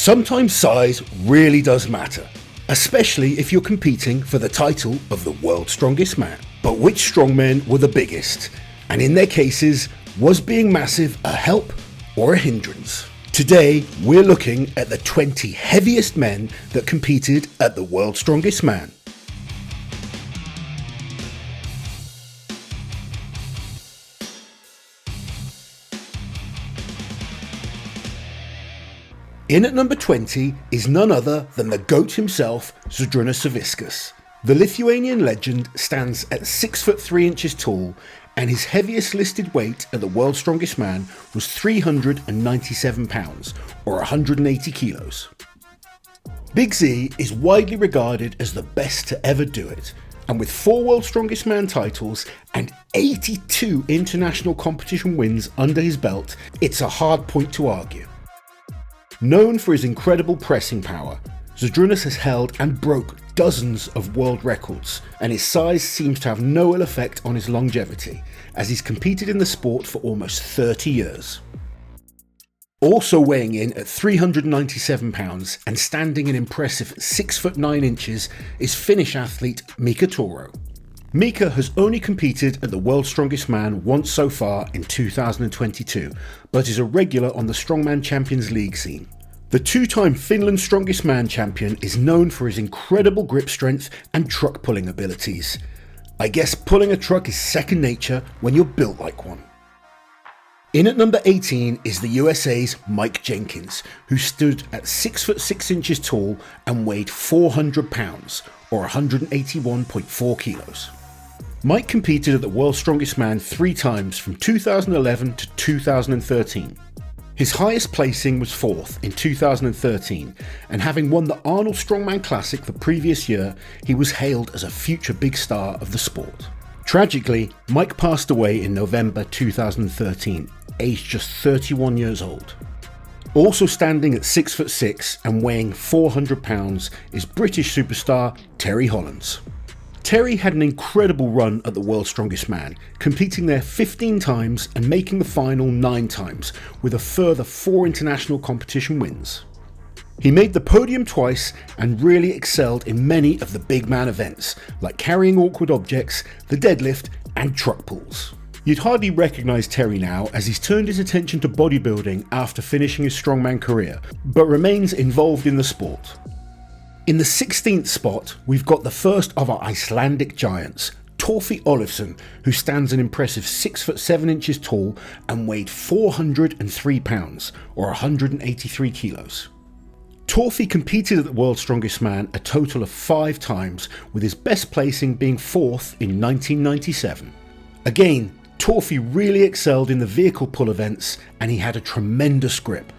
Sometimes size really does matter, especially if you're competing for the title of the world's strongest man. But which strongmen were the biggest? And in their cases, was being massive a help or a hindrance? Today, we're looking at the 20 heaviest men that competed at the world's strongest man. In at number 20 is none other than the GOAT himself, Zydrunas Savickas. The Lithuanian legend stands at 6'3" tall, and his heaviest listed weight at the world's strongest man was 397 pounds, or 180 kilos. Big Z is widely regarded as the best to ever do it, and with 4 world's strongest man titles and 82 international competition wins under his belt, it's a hard point to argue. Known for his incredible pressing power, Zydrunas has held and broke dozens of world records, and his size seems to have no ill effect on his longevity, as he's competed in the sport for almost 30 years. Also weighing in at 397 pounds and standing an impressive 6'9" is Finnish athlete Mika Torro. Mika has only competed at the world's strongest man once so far in 2022, but is a regular on the Strongman Champions League scene. The 2-time Finland's strongest man champion is known for his incredible grip strength and truck pulling abilities. I guess pulling a truck is second nature when you're built like one. In at number 18 is the USA's Mike Jenkins, who stood at 6'6" tall and weighed 400 pounds, or 181.4 kilos. Mike competed at the world's strongest man 3 times from 2011 to 2013. His highest placing was 4th in 2013, and having won the Arnold Strongman Classic the previous year, he was hailed as a future big star of the sport. Tragically, Mike passed away in November 2013, aged just 31 years old. Also standing at 6'6" and weighing 400 pounds is British superstar Terry Hollands. Terry had an incredible run at the world's strongest man, competing there 15 times and making the final 9 times, with a further 4 international competition wins. He made the podium twice and really excelled in many of the big man events, like carrying awkward objects, the deadlift and truck pulls. You'd hardly recognise Terry now, as he's turned his attention to bodybuilding after finishing his strongman career, but remains involved in the sport. In the 16th spot, we've got the first of our Icelandic giants, Torfi Olafsson, who stands an impressive 6'7" tall and weighed 403 pounds, or 183 kilos. Torfi competed at the world's strongest man a total of 5 times, with his best placing being 4th in 1997. Again, Torfi really excelled in the vehicle pull events, and he had a tremendous grip.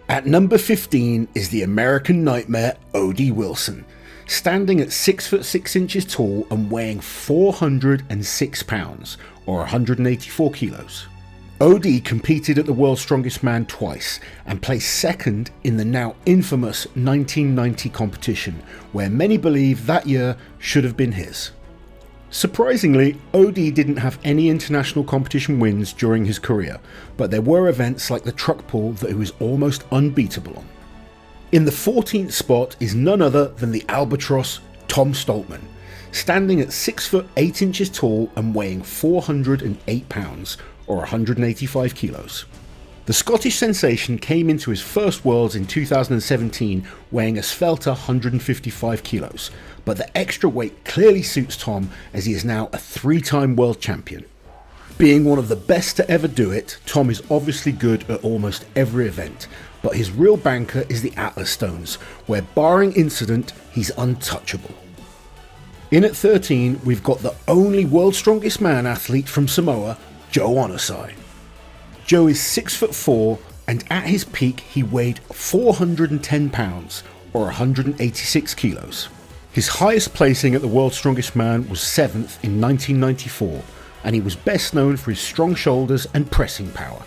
At number 15 is the American Nightmare O.D Wilson, standing at 6'6" tall and weighing 406 pounds, or 184 kilos. O.D competed at the world's strongest man twice and placed second in the now infamous 1990 competition, where many believe that year should have been his. Surprisingly, O.D didn't have any international competition wins during his career, but there were events like the truck pull that he was almost unbeatable on. In the 14th spot is none other than the Albatross, Tom Stoltman, standing at 6'8" tall and weighing 408 pounds, or 185 kilos. The Scottish sensation came into his first Worlds in 2017 weighing a svelte 155 kilos, but the extra weight clearly suits Tom, as he is now a 3-time world champion. Being one of the best to ever do it, Tom is obviously good at almost every event, but his real banker is the Atlas Stones, where barring incident, he's untouchable. In at 13, we've got the only world's strongest man athlete from Samoa, Joe Onosai. Joe is 6'4", and at his peak he weighed 410 pounds, or 186 kilos. His highest placing at the world's strongest man was 7th in 1994, and he was best known for his strong shoulders and pressing power.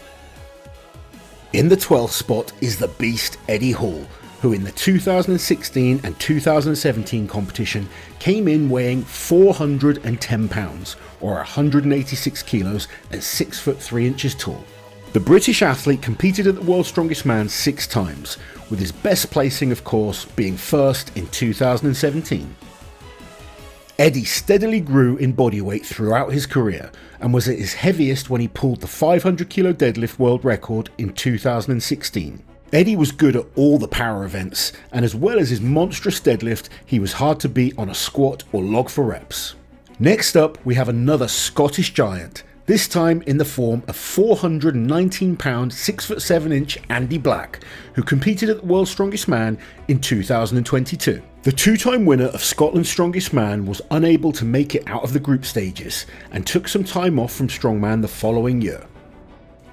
In the 12th spot is the beast Eddie Hall, who in the 2016 and 2017 competition came in weighing 410 pounds, or 186 kilos, at 6'3" tall. The British athlete competed at the World's Strongest Man 6 times, with his best placing of course being first in 2017. Eddie steadily grew in body weight throughout his career and was at his heaviest when he pulled the 500 kilo deadlift world record in 2016. Eddie was good at all the power events, and as well as his monstrous deadlift, he was hard to beat on a squat or log for reps. Next up, we have another Scottish giant, this time in the form of 419 pound 6'7" Andy Black, who competed at the World's Strongest Man in 2022. The two-time winner of Scotland's Strongest Man was unable to make it out of the group stages and took some time off from Strongman the following year.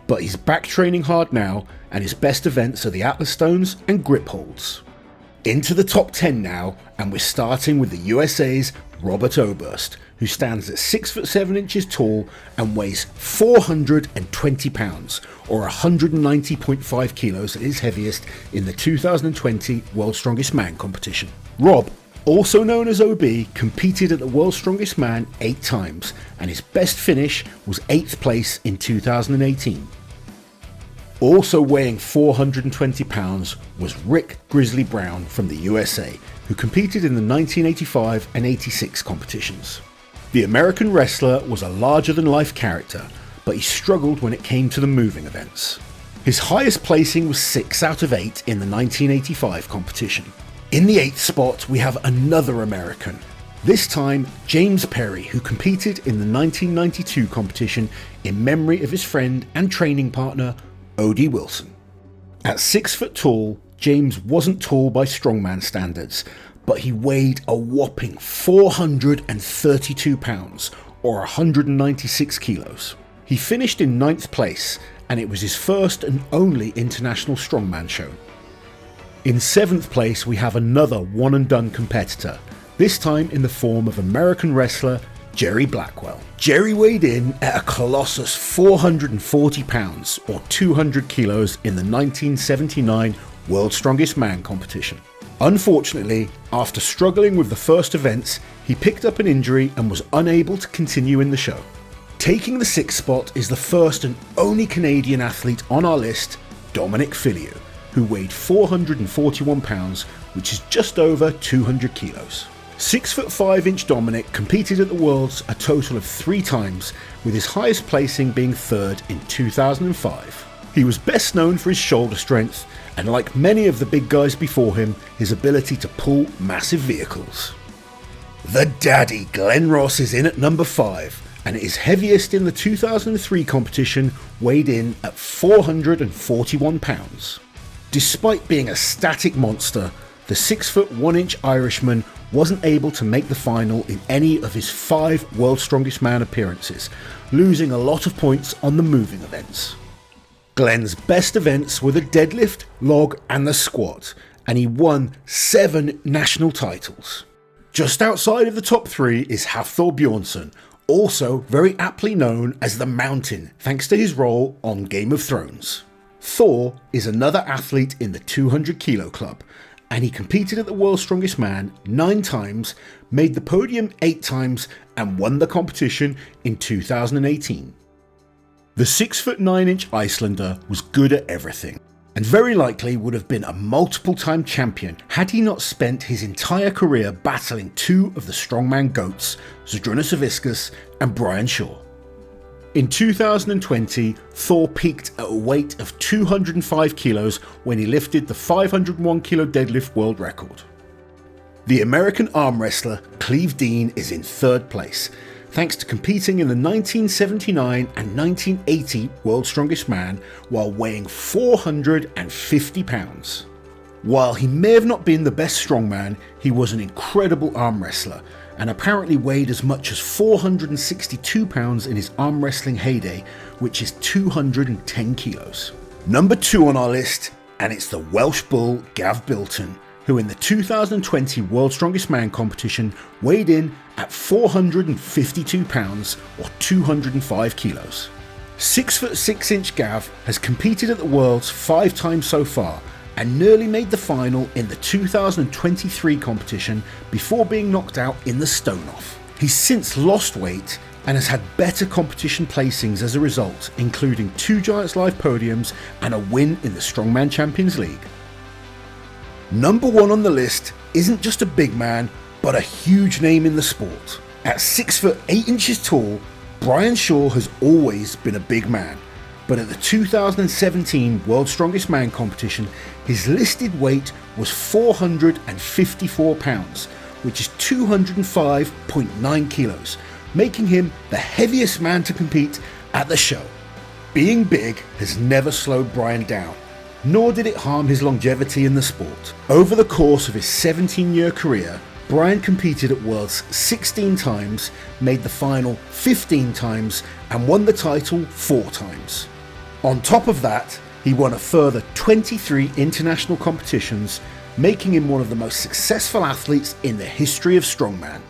But he's back training hard now, and his best events are the Atlas Stones and grip holds. Into the top 10 now, and we're starting with the USA's Robert Oberst, who stands at 6'7" tall and weighs 420 pounds, or 190.5 kilos at his heaviest in the 2020 World's Strongest Man competition. Rob, also known as OB, competed at the World's Strongest Man 8 times, and his best finish was 8th place in 2018. Also weighing 420 pounds was Rick Grizzly Brown from the USA, who competed in the 1985 and 86 competitions. The American wrestler was a larger-than-life character, but he struggled when it came to the moving events. His highest placing was 6 out of 8 in the 1985 competition. In the 8th spot, we have another American, this time James Perry, who competed in the 1992 competition in memory of his friend and training partner, O.D Wilson. At 6 foot tall, James wasn't tall by strongman standards, but he weighed a whopping 432 pounds, or 196 kilos. He finished in 9th place, and it was his first and only international strongman show. In 7th place, we have another one-and-done competitor, this time in the form of American wrestler Jerry Blackwell. Jerry weighed in at a colossus 440 pounds, or 200 kilos in the 1979 World's Strongest Man competition. Unfortunately, after struggling with the first events, he picked up an injury and was unable to continue in the show. Taking the 6th spot is the first and only Canadian athlete on our list, Dominic Filiou, who weighed 441 pounds, which is just over 200 kilos. 6'5" Dominic competed at the Worlds a total of 3 times, with his highest placing being 3rd in 2005. He was best known for his shoulder strength, and like many of the big guys before him, his ability to pull massive vehicles. The Daddy Glenn Ross is in at number 5, and is heaviest in the 2003 competition, weighed in at 441 pounds. Despite being a static monster, the 6'1" Irishman wasn't able to make the final in any of his 5 World's Strongest Man appearances, losing a lot of points on the moving events. Glenn's best events were the deadlift, log and the squat, and he won 7 national titles. Just outside of the top 3 is Thor Bjornsson, also very aptly known as the Mountain thanks to his role on Game of Thrones. Thor is another athlete in the 200 kilo club, and he competed at the World's Strongest Man 9 times, made the podium 8 times and won the competition in 2018. The 6'9" Icelander was good at everything, and very likely would have been a multiple-time champion had he not spent his entire career battling 2 of the strongman goats, Zydrunas Savickas and Brian Shaw. In 2020, Thor peaked at a weight of 205 kilos when he lifted the 501 kilo deadlift world record. The American arm wrestler Cleve Dean is in 3rd place, thanks to competing in the 1979 and 1980 World's Strongest Man while weighing 450 pounds. While he may have not been the best strongman, he was an incredible arm wrestler, and apparently weighed as much as 462 pounds in his arm wrestling heyday, which is 210 kilos. Number 2 on our list, and it's the Welsh Bull Gav Bilton, who in the 2020 World's Strongest Man competition weighed in at 452 pounds, or 205 kilos. 6'6" Gav has competed at the Worlds 5 times so far, and nearly made the final in the 2023 competition before being knocked out in the stone-off. He's since lost weight and has had better competition placings as a result, including 2 Giants Live podiums and a win in the Strongman Champions League. Number 1 on the list isn't just a big man, but a huge name in the sport. At 6 foot 8 inches tall, Brian Shaw has always been a big man, but at the 2017 World's Strongest Man competition, his listed weight was 454 pounds, which is 205.9 kilos, making him the heaviest man to compete at the show. Being big has never slowed Brian down, nor did it harm his longevity in the sport. Over the course of his 17-year career, Brian competed at Worlds 16 times, made the final 15 times, and won the title 4 times. On top of that, he won a further 23 international competitions, making him one of the most successful athletes in the history of strongman.